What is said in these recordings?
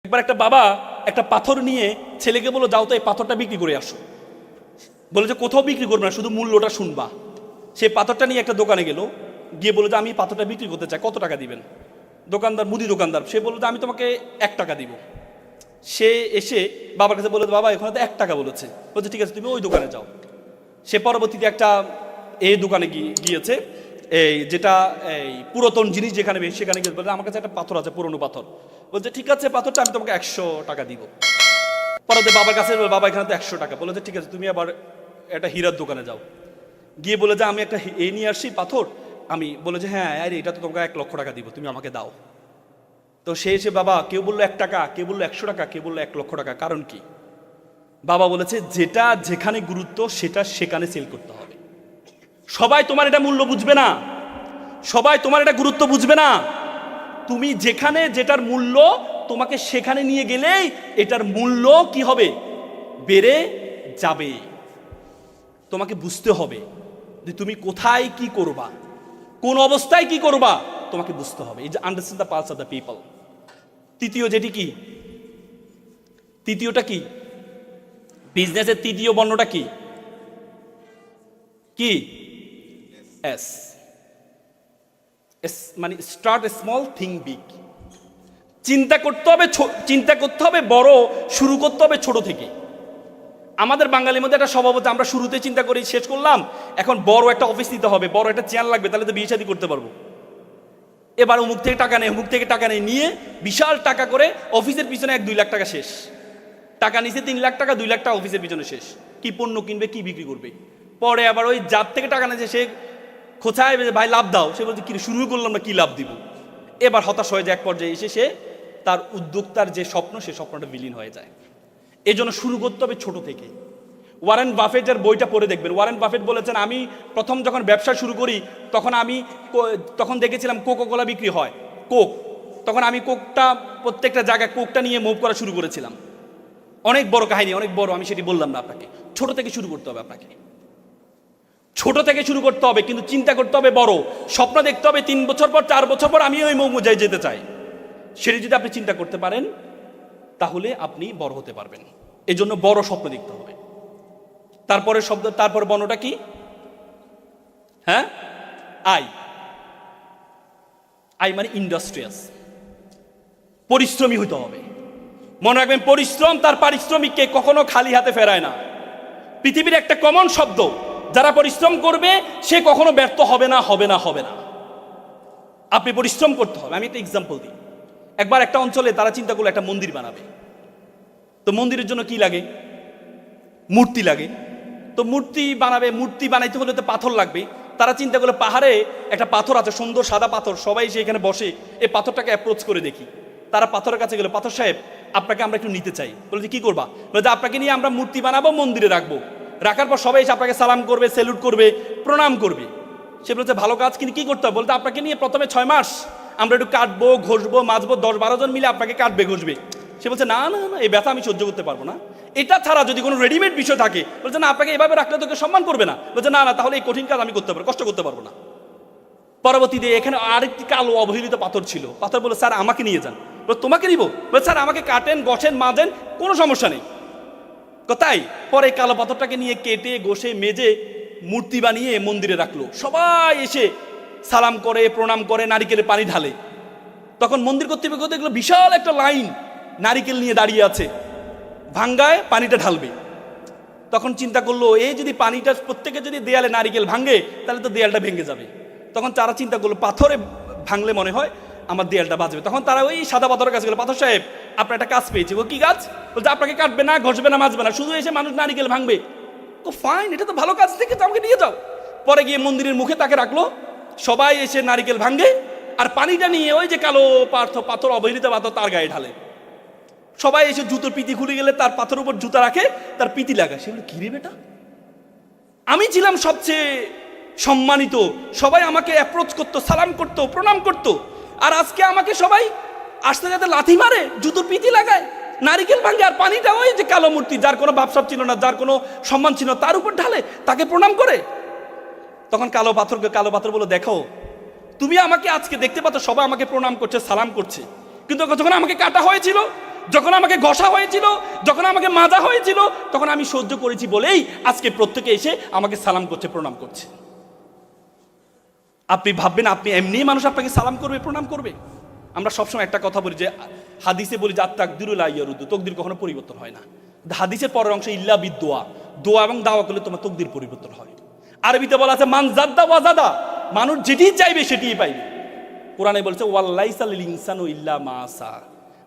একবার একটা বাবা একটা পাথর নিয়ে ছেলেকে বললো, যাও তো এই পাথরটা বিক্রি করে আসো। বলে যে কোথাও বিক্রি করবে না, শুধু মূল্যটা শুনবা। সে পাথরটা নিয়ে একটা দোকানে গেল, গিয়ে বলে যে আমি পাথরটা বিক্রি করতে চাই, কত টাকা দিবেন? দোকানদার, মুদি দোকানদার, সে বললো যে আমি তোমাকে 1 টাকা দিব। সে এসে বাবার কাছে বলে, বাবা এখানে তো 1 টাকা বলেছে। বলছে ঠিক আছে, তুমি ওই দোকানে যাও। সে পরবর্তীতে একটা এই দোকানে গিয়েছে, এই যেটা এই পুরাতন জিনিস যেখানে, সেখানে গিয়ে বলছে আমার কাছে একটা পাথর আছে, পুরনো পাথর। বলছে ঠিক আছে, পাথরটা আমি তোমাকে 100 টাকা দিব। পরে বাবার কাছে, বাবা এখানে তো 100 টাকা। বলে যে ঠিক আছে, তুমি আবার একটা হীরার দোকানে যাও। গিয়ে বলে যে আমি একটা এই নিয়ে আসছি পাথর। আমি বলে যে হ্যাঁ, আরে এটা তো তোমাকে 1 লক্ষ টাকা দিব, তুমি আমাকে দাও। তো সে এসে, বাবা কেউ বললো 1 টাকা, কেউ বললো 100 টাকা, কেউ বললো 1 লক্ষ টাকা, কারণ কি? বাবা বলেছে যেটা যেখানে গুরুত্ব সেটা সেখানে সেল করতে হবে। সবাই তোমার এটা মূল্য বুঝবে না, সবাই তোমার এটা গুরুত্ব বুঝবে না। তুমি যেখানে যেটার মূল্য, তোমাকে সেখানে নিয়ে গেলেই এটার মূল্য কি হবে? বেড়ে যাবে। তোমাকে বুঝতে হবে যে তুমি কোথায় কি করবা, কোন অবস্থায় কি করবা, তোমাকে বুঝতে হবে। এই যে understand the pulse of the people. তৃতীয় যেটি কি, তৃতীয়টা কি? বিজনেসের তৃতীয় বর্ণটা কি? কি? এস। মানে স্টার্ট স্মল, থিঙ্ক বিগ। চিন্তা করতে হবে বড়, শুরু করতে হবে ছোট থেকে। আমাদের বাঙালির মধ্যে একটা স্বভাব হচ্ছে, আমরা শুরুতে চিন্তা করি, শেষ করলাম, এখন বড় একটা অফিস নিতে হবে, বড় একটা চেয়ার লাগবে, তাহলে তো বিয়ে শাদী করতে পারবো। এবার অমুক থেকে টাকা নেই, অমুক থেকে টাকা নেই, নিয়ে বিশাল টাকা করে অফিসের পিছনে 1-2 লাখ টাকা শেষ। টাকা নিচে 3 লাখ টাকা, 2 লাখ টাকা অফিসের পিছনে শেষ। কি পণ্য কিনবে, কি বিক্রি করবে। পরে আবার ওই যার থেকে টাকা নিয়েছে সে খোঁচায়, ভাই লাভ দাও। সে বলছে কি শুরু করলাম না, কি লাভ দিব। এবার হতাশ হয়ে যায়, এক পর্যায়ে এসে সে তার উদ্যোক্তার যে স্বপ্ন, সে স্বপ্নটা বিলীন হয়ে যায়। এজন্য শুরু করতে হবে ছোট থেকে। ওয়ারেন বাফেটের বইটা পড়ে দেখবেন। ওয়ারেন বাফেট বলেছেন, আমি প্রথম যখন ব্যবসা শুরু করি তখন দেখেছিলাম কোকোকোলা বিক্রি হয়, কোক। তখন আমি কোকটা প্রত্যেকটা জায়গায় কোকটা নিয়ে মুভ করা শুরু করেছিলাম। অনেক বড় কাহিনী, অনেক বড়, আমি সেটি বললাম না আপনাকে। ছোট থেকে শুরু করতে হবে আপনাকে, ছোট থেকে শুরু করতে হবে, কিন্তু চিন্তা করতে হবে বড়। স্বপ্ন দেখতে হবে 3 বছর পর, 4 বছর পর আমি ওই মৌজায় যেতে চাই। সেটি যদি আপনি চিন্তা করতে পারেন, তাহলে আপনি বড় হতে পারবেন। এজন্য বড় স্বপ্ন দেখতে হবে। তারপরে বর্ণটা কি? হ্যাঁ, আই। আই মানে ইন্ডাস্ট্রিয়াস, পরিশ্রমী হতে হবে। মনে রাখবেন, পরিশ্রম তার পারিশ্রমিককে কখনো খালি হাতে ফেরায় না। পৃথিবীর একটা কমন শব্দ, যারা পরিশ্রম করবে সে কখনো ব্যর্থ হবে না, হবে না, হবে না। আপনি পরিশ্রম করতে হবে। আমি একটা এক্সাম্পল দিই। একবার একটা অঞ্চলে তারা চিন্তা করলো একটা মন্দির বানাবে। তো মন্দিরের জন্য কি লাগে? মূর্তি লাগে। তো মূর্তি বানাইতে হলে তো পাথর লাগবে। তারা চিন্তা করলো পাহাড়ে একটা পাথর আছে, সুন্দর সাদা পাথর, সবাই সেখানে বসে, এই পাথরটাকে অ্যাপ্রোচ করে দেখি। তারা পাথরের কাছে গেল, পাথর সাহেব আপনাকে আমরা একটু নিতে চাই। বলে যে কি করবা? বলে যে আপনাকে নিয়ে আমরা মূর্তি বানাবো, মন্দিরে রাখবো। রাখার পর সবাই এসে আপনাকে সালাম করবে, স্যালুট করবে, প্রণাম করবে। সে বলছে ভালো কাজ, কিন্তু কি করতে হবে? বলতে আপনাকে নিয়ে প্রথমে 6 মাস আমরা একটু কাটবো, ঘষবো, মাজবো, 10-12 জন মিলে আপনাকে কাটবে, ঘষবে। সে বলছে না না না, এই ব্যথা আমি সহ্য করতে পারবো না। এটা ছাড়া যদি কোনো রেডিমেড বিষয় থাকে, বলছে না আপনাকে এভাবে রাখলে তোকে সম্মান করবে না। বলছে না না, তাহলে এই কঠিন কাজ আমি করতে পারবো, কষ্ট করতে পারবো না। পরবর্তীতে এখানে আরেকটি কালো অবহেলিত পাথর ছিল। পাথর বলে স্যার আমাকে নিয়ে যান। বলে তোমাকে নিব? বলে স্যার আমাকে কাটেন, গছেন, মাজেন, কোনো সমস্যা নেই। তাই পরে কালো পাথরটাকে নিয়ে কেটে, ঘষে, মেজে মূর্তি বানিয়ে মন্দিরে রাখলো। সবাই এসে সালাম করে, প্রণাম করে, নারিকেলের পানি ঢালে। তখন মন্দির কর্তৃপক্ষ দেখলো বিশাল একটা লাইন নারিকেল নিয়ে দাঁড়িয়ে আছে, ভাঙ্গায় পানিটা ঢালবে। তখন চিন্তা করলো, এই যদি পানিটা প্রত্যেকে যদি দেয়ালে নারিকেল ভাঙে, তাহলে তো দেয়ালটা ভেঙে যাবে। তখন তারা চিন্তা করলো পাথরে ভাঙলে মনে হয় আমার দেয়ালটা বাঁচবে। তখন তারা ওই সাদা পাথরের কাছে গেল, পাথর সাহেব আপনার একটা কাজ পেয়েছি। ও কি কাজ? বলছে আপনাকে কাটবে না, ঘষবে না, মাজবে না, শুধু এসে মানুষ নারিকেল ভাঙবে। ও ফাইন, এটা তো ভালো কাজ, থেকে তো আমাকে নিয়ে যাও। পরে গিয়ে মন্দিরের মুখে তাকে রাখলো। সবাই এসে নারিকেল ভাঙে, আর পানিটা নিয়ে ওই যে কালো পাথর, অবহেলিত পাথর, তার গায়ে ঢালে। সবাই এসে জুতোর পিতি খুলে গেলে তার পাথর উপর জুতা রাখে, তার পিতি লাগায়। সেগুলো কি রে বেটা, আমি ছিলাম সবচেয়ে সম্মানিত, সবাই আমাকে অ্যাপ্রোচ করতো, সালাম করতো, প্রণাম করতো, আর আজকে আমাকে সবাই আসতে যাতে লাথি মারে, জুতোর পিতি লাগায়, নারিকেল ভাঙে, আর পানিটা ওই যে কালো মূর্তি, যার কোনো ভাবসাব ছিল না, যার কোনো সম্মান ছিল, তার উপর ঢালে, তাকে প্রণাম করে। তখন কালো পাথর বলে, দেখো তুমি আমাকে আজকে দেখতে পাচ্ছ, সবাই আমাকে প্রণাম করছে, সালাম করছে, কিন্তু যখন আমাকে কাটা হয়েছিল, যখন আমাকে ঘষা হয়েছিল, যখন আমাকে মাজা হয়েছিল, তখন আমি সহ্য করেছি বলেই আজকে প্রত্যেকে এসে আমাকে সালাম করছে, প্রণাম করছে। আপনি ভাববেন আপনি এমনি মানুষ আপনাকে সালাম করবে, প্রণাম করবে? আমরা সবসময় একটা কথা বলি যে হাদিসে বলি যে আত্তাকদিরুল আইয়ারুদ্দু, তকদির কখনো পরিবর্তন হয় না। হাদিসের পরের অংশ ইল্লা বিদোয়া, দোয়া এবং দাওয়া করলে তোমার তকদির পরিবর্তন হয়। আরবিতে বলা আছে মান জাদ্দা ওয়াজাদা, মানুষ যেটি চাইবে সেটিই পাইবে। কোরআনে বলছে ওয়াল্লাইসা লিল ইনসানু ইল্লা মা সা,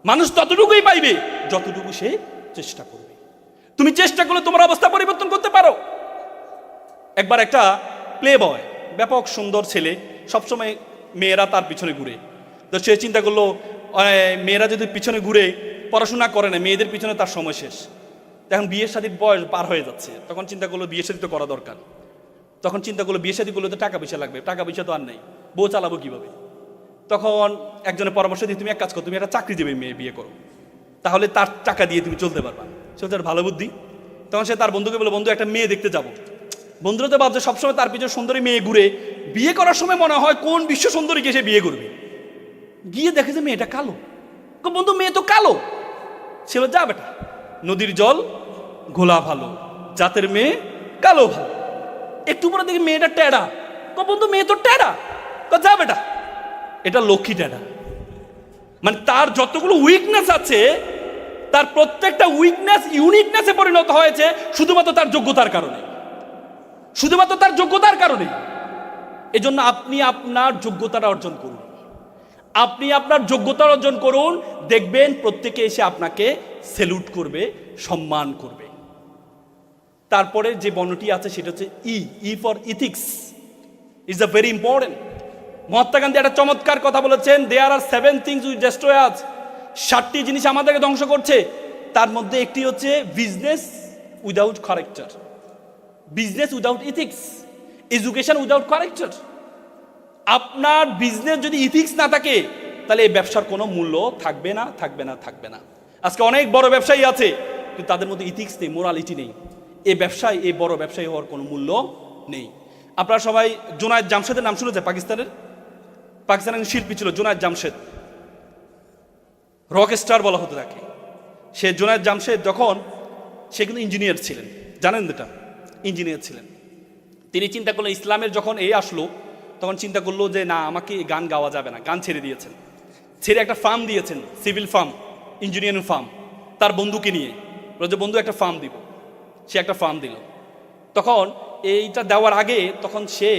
মানুষ ততটুকুই পাইবে যতটুকু সে চেষ্টা করবে। তুমি চেষ্টা করলে তোমার অবস্থা পরিবর্তন করতে পারো। একবার একটা প্লে বয়, ব্যাপক সুন্দর ছেলে, সবসময় মেয়েরা তার পিছনে ঘুরে। তো সে চিন্তা করলো মেয়েরা যদি পিছনে ঘুরে পড়াশোনা করে না, মেয়েদের পিছনে তার সময় শেষ। এখন বিয়ের শাদীর বয়স পার হয়ে যাচ্ছে, তখন চিন্তা করলো বিয়ে শাদী তো করা দরকার। তখন চিন্তা করলো বিয়ে শাদী করলে তো টাকা পয়সা লাগবে, টাকা পয়সা তো আর নেই, বউ চালাবো কিভাবে? তখন একজনের পরামর্শ দিয়ে তুমি এক কাজ করো, তুমি একটা চাকরিজীবী মেয়ে বিয়ে করো, তাহলে তার টাকা দিয়ে তুমি চলতে পারবা। সে হচ্ছে ভালো বুদ্ধি। তখন সে তার বন্ধুকে বলে, বন্ধু একটা মেয়ে দেখতে যাবো। বন্ধুরা তো ভাবছে সবসময় তার পিছনে সুন্দরী মেয়ে ঘুরে, বিয়ে করার সময় মনে হয় কোন বিশ্ব সুন্দরীকে সে বিয়ে করবে। গিয়ে দেখে যে মেয়েটা কালো। বন্ধু মেয়ে তো কালো। সে বলে যা বেটা, নদীর জল ঘোলা ভালো, জাতের মেয়ে কালো ভালো। একটু পরে দেখি মেয়েটা টেরা। বন্ধু মেয়ে তো টেরা। যা বেটা, এটা লক্ষ্মী টেরা। মানে তার যতগুলো উইকনেস আছে, তার প্রত্যেকটা উইকনেস ইউনিকনেসে পরিণত হয়েছে শুধুমাত্র তার যোগ্যতার কারণে, শুধুমাত্র তার যোগ্যতার কারণে। এজন্য আপনি আপনার যোগ্যতাটা অর্জন করুন, আপনি আপনার যোগ্যতা অর্জন করুন, দেখবেন প্রত্যেকে এসে আপনাকে স্যালুট করবে, সম্মান করবে। তারপরে যে বর্ণটি আছে সেটা হচ্ছে E for ethics is a very important. Mahatma Gandhi একটা চমৎকার কথা বলেছেন, দেয়ার আর 7 things উইচ ডেস্ট্রয় আস। 7টি জিনিস আমাদেরকে ধ্বংস করছে, তার মধ্যে একটি হচ্ছে business without character, business without ethics, education without character. আপনার বিজনেস যদি ইথিক্স না থাকে, তাহলে এই ব্যবসার কোনো মূল্য থাকবে না, থাকবে না, থাকবে না। আজকে অনেক বড় ব্যবসায়ী আছে, কিন্তু তাদের মধ্যে ইথিক্স নেই, মোরালিটি নেই। এই ব্যবসায়, এই বড় ব্যবসায়ী হওয়ার কোনো মূল্য নেই। আপনারা সবাই জুনায়েদ জামশেদের নাম শুনেছে? পাকিস্তানের শিল্পী ছিল জুনায়েদ জামশেদ, রক স্টার বলা হতো তাকে। সে জুনায়েদ জামশেদ যখন, সে কিন্তু ইঞ্জিনিয়ার ছিলেন, জানেন এটা, ইঞ্জিনিয়ার ছিলেন। তিনি চিন্তা করলেন ইসলামের যখন এই আসলো, তখন চিন্তা করলো যে না, আমাকে গান গাওয়া যাবে না। গান ছেড়ে দিয়েছেন, ছেড়ে একটা ফার্ম দিয়েছেন, সিভিল ফার্ম, ইঞ্জিনিয়ারিং ফার্ম, তার বন্ধুকে নিয়ে। বলে বন্ধু একটা ফার্ম দিব। সে একটা ফার্ম দিল। তখন এইটা দেওয়ার আগে তখন সে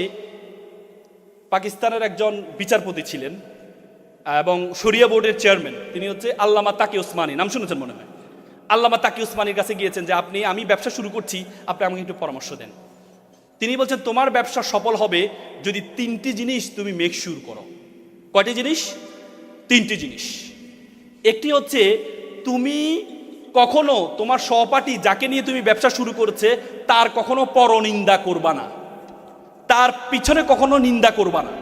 পাকিস্তানের একজন বিচারপতি ছিলেন এবং শরিয়া বোর্ডের চেয়ারম্যান, তিনি হচ্ছে আল্লামা তাকি ওসমানী, নাম শুনেছেন মনে হয়। আল্লামা তাকি ওসমানীর কাছে গিয়েছেন যে আমি ব্যবসা শুরু করছি, আপনি আমাকে একটু পরামর্শ দেন। তিনি বলছেন তোমার ব্যবসা সফল হবে যদি 3টি জিনিস তুমি মেক শিওর করো। কয়টি জিনিস? 3টি জিনিস। একটি হচ্ছে তুমি কখনো তোমার সহপাঠী যাকে নিয়ে তুমি ব্যবসা শুরু করেছে তার কখনো পরনিন্দা করবা না, তার পিছনে কখনো নিন্দা করবা না।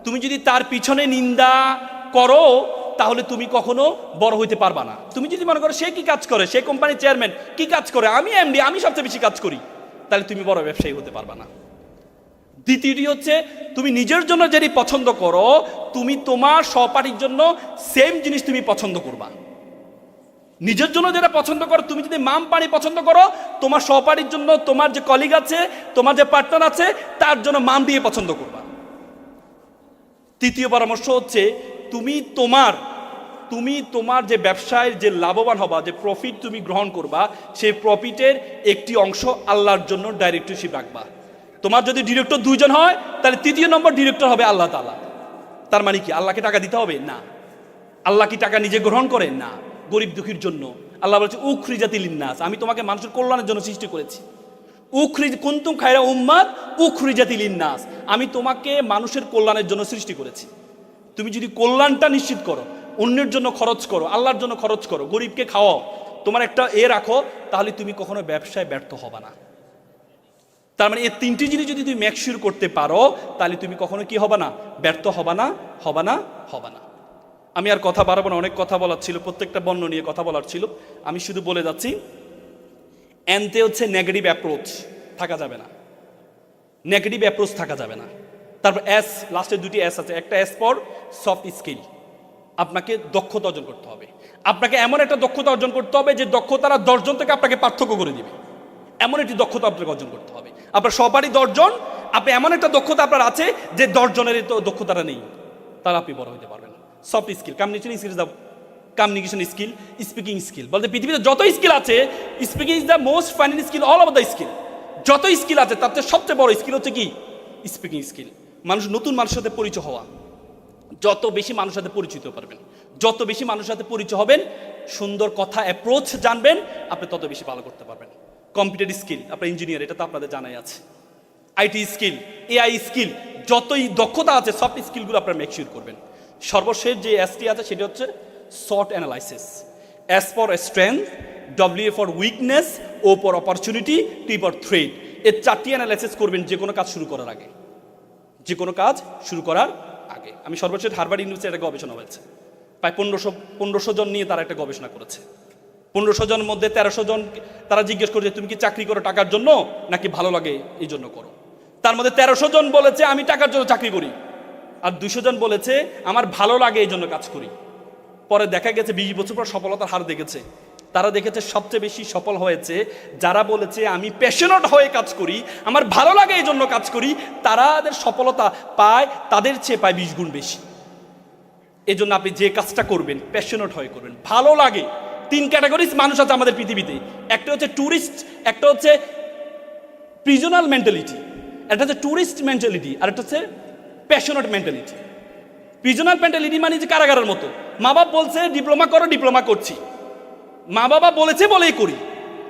তুমি যদি তার পিছনে নিন্দা করো তাহলে তুমি কখনো বড় হইতে পারবা না। তুমি যদি মনে করো সে কি কাজ করে, সে কোম্পানির চেয়ারম্যান, কি কাজ করে, আমি এমডি, আমি সবচেয়ে বেশি কাজ করি, তাহলে তুমি বড় ব্যবসায়ী হতে পারবা না। দ্বিতীয়টি হচ্ছে তুমি নিজের জন্য যেটি পছন্দ করো, তুমি তোমার সহপাঠীর জন্য সেম জিনিস তুমি পছন্দ করবা। নিজের জন্য যেটা পছন্দ করো, তুমি যদি মাম পানি পছন্দ করো, তোমার সহপাঠীর জন্য, তোমার যে কলিগ আছে, তোমার যে পার্টনার আছে, তার জন্য মাম দিয়ে পছন্দ করবা। তৃতীয় পরামর্শ হচ্ছে তুমি তোমার যে ব্যবসায় যে লাভবান হবা, যে প্রফিট তুমি গ্রহণ করবা, সেই প্রফিটের একটি অংশ আল্লাহর জন্য ডাইরেক্টরশিপ রাখবা। তোমার যদি ডিরেক্টর 2 জন হয়, তাহলে 3য় নম্বর ডিরেক্টর হবে আল্লাহ তাআলা। তার মানে কি আল্লাহকে টাকা দিতে হবে না? আল্লাহ কি টাকা নিজে গ্রহণ করেন? না, গরিব দুঃখীর জন্য। আল্লাহ বলছে উখরিজাতিল লিন্নাস, আমি তোমাকে মানুষের কল্যাণের জন্য সৃষ্টি করেছি। কুনতুম খায়রা উম্মাত উখরিজাতিল লিন্নাস, আমি তোমাকে মানুষের কল্যাণের জন্য সৃষ্টি করেছি। তুমি যদি কল্যাণটা নিশ্চিত করো, অন্যের জন্য খরচ করো, আল্লাহর জন্য খরচ করো, গরিবকে খাওয়াও, তোমার একটা রাখো, তাহলে তুমি কখনো ব্যবসায় ব্যর্থ হবে না। তার মানে এই 3টি জিনিস যদি তুমি মেকশিওর করতে পারো, তাহলে তুমি কখনো কি হবে না? ব্যর্থ হবে না, হবে না, হবে না। আমি আর কথা বাড়াবো না, অনেক কথা বলার ছিল, প্রত্যেকটা বর্ণ নিয়ে কথা বলার ছিল। আমি শুধু বলে যাচ্ছি, এনতে হচ্ছে নেগেটিভ অ্যাপ্রোচ থাকা যাবে না, নেগেটিভ অ্যাপ্রোচ থাকা যাবে না। তারপর এস, লাস্টে 2টি এস আছে, একটা এস ফর সফট স্কিল, আপনাকে দক্ষতা অর্জন করতে হবে। আপনাকে এমন একটা দক্ষতা অর্জন করতে হবে যে দক্ষতারা 10 জন থেকে আপনাকে পার্থক্য করে দিবে, এমন একটি দক্ষতা আপনাকে অর্জন করতে হবে। আপনার সবারই 10 জন, আপনি এমন একটা দক্ষতা আপনার আছে যে 10 জনের তো দক্ষতাটা নেই, তাহলে আপনি বড় হতে পারবেন। Soft skill, communication skill, speaking skill, বলতে পৃথিবীতে যত স্কিল আছে, speaking is the most final skill all over the skill. যত স্কিল আছে তার চেয়ে সবচেয়ে বড় স্কিল হচ্ছে কি? Speaking skill. নতুন মানুষের সাথে পরিচয় হওয়া। যত বেশি মানুষের সাথে পরিচিত পারবেন, যত বেশি মানুষের সাথে পরিচয় হবেন, সুন্দর কথা অ্যাপ্রোচ জানবেন, আপনি তত বেশি ভালো করতে পারবেন। কম্পিউটার স্কিল, আপনার ইঞ্জিনিয়ার, এটা তো আপনাদের জানাই আছে। আইটি স্কিল, এআই স্কিল, যতই দক্ষতা আছে সফট স্কিলগুলো আপনারা মেকশিওর করবেন। সর্বশেষ যে এসটি আছে সেটা হচ্ছে SWOT analysis. S for strength, W for weakness, O for opportunity, T for threat. এর 4টি অ্যানালাইসিস করবেন যে কোনো কাজ শুরু করার আগে, যে কোনো কাজ শুরু করার আগে। আমি সর্বশেষ হার্ভার্ড ইউনিভার্সিটি একটা গবেষণা হয়েছে, প্রায় 1500 জন নিয়ে তারা একটা গবেষণা করেছে। 1500 জনের মধ্যে 1300 জন তারা জিজ্ঞেস করেছে তুমি কি চাকরি করো টাকার জন্য নাকি ভালো লাগে এই জন্য করো। তার মধ্যে 1300 জন বলেছে আমি টাকার জন্য চাকরি করি, আর 200 জন বলেছে আমার ভালো লাগে এই জন্য কাজ করি। পরে দেখা গেছে 20 বছর পর সফলতার হার দেখেছে, তারা দেখেছে সবচেয়ে বেশি সফল হয়েছে যারা বলেছে আমি প্যাশনেট হয়ে কাজ করি, আমার ভালো লাগে এই জন্য কাজ করি, তাদের সফলতা পায় তাদের চেয়ে পায় 20 গুণ বেশি। এই জন্য আপনি যে কাজটা করবেন প্যাশনেট হয়ে করবেন, ভালো লাগে। 3 ক্যাটাগরিজ মানুষ আছে আমাদের পৃথিবীতে, একটা হচ্ছে ট্যুরিস্ট, একটা হচ্ছে প্রিজনাল মেন্টালিটি, একটা হচ্ছে ট্যুরিস্ট মেন্টালিটি, আর একটা হচ্ছে প্যাশনেট মেন্টালিটি। প্রিজনাল মেন্টালিটি মানে যে কারাগারের মতো, মা বাবা বলছে ডিপ্লোমা করো, ডিপ্লোমা করছি, মা বাবা বলেছে বলেই করি।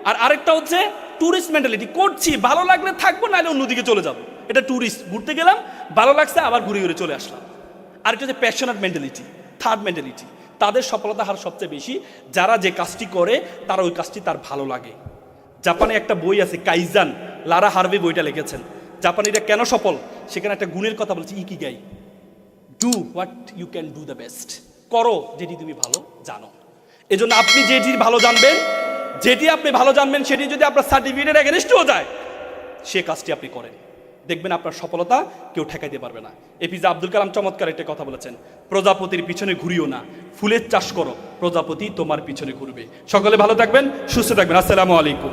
আর আরেকটা হচ্ছে ট্যুরিস্ট মেন্টালিটি, করছি ভালো লাগলে থাকবো, নাহলে অন্যদিকে চলে যাবো। এটা ট্যুরিস্ট, ঘুরতে গেলাম ভালো লাগছে আবার ঘুরে ঘুরে চলে আসলাম। আরেকটা হচ্ছে প্যাশনেট মেন্টালিটি, থার্ড মেন্টালিটি। তাদের সফলতা হার সবচেয়ে বেশি যারা যে কাজটি করে তারা ওই কাজটি তার ভালো লাগে। জাপানে একটা বই আছে কাইজান, লারা হার্ভে বইটা লিখেছেন। জাপানিরা কেন সফল সেখানে একটা গুণের কথা বলছে, ikigai, do what you can do the best, করো যেটি তুমি ভালো জানো। এজন্য আপনি যেটি ভালো জানবেন, যেটি আপনি ভালো জানবেন সেটি যদি আপনার সার্টিফিকেটের এগেনস্টেও যায়, সে কাজটি আপনি করেন, দেখবেন আপনার সফলতা কেউ ঠেকাইতে পারবে না। এপিজে আব্দুল কালাম চমৎকার একটা কথা বলেছেন, প্রজাপতির পিছনে ঘুরিও না, ফুলের চাষ করো, প্রজাপতি তোমার পিছনে ঘুরবে। সকলে ভালো থাকবেন, সুস্থ থাকবেন। আসসালামু আলাইকুম।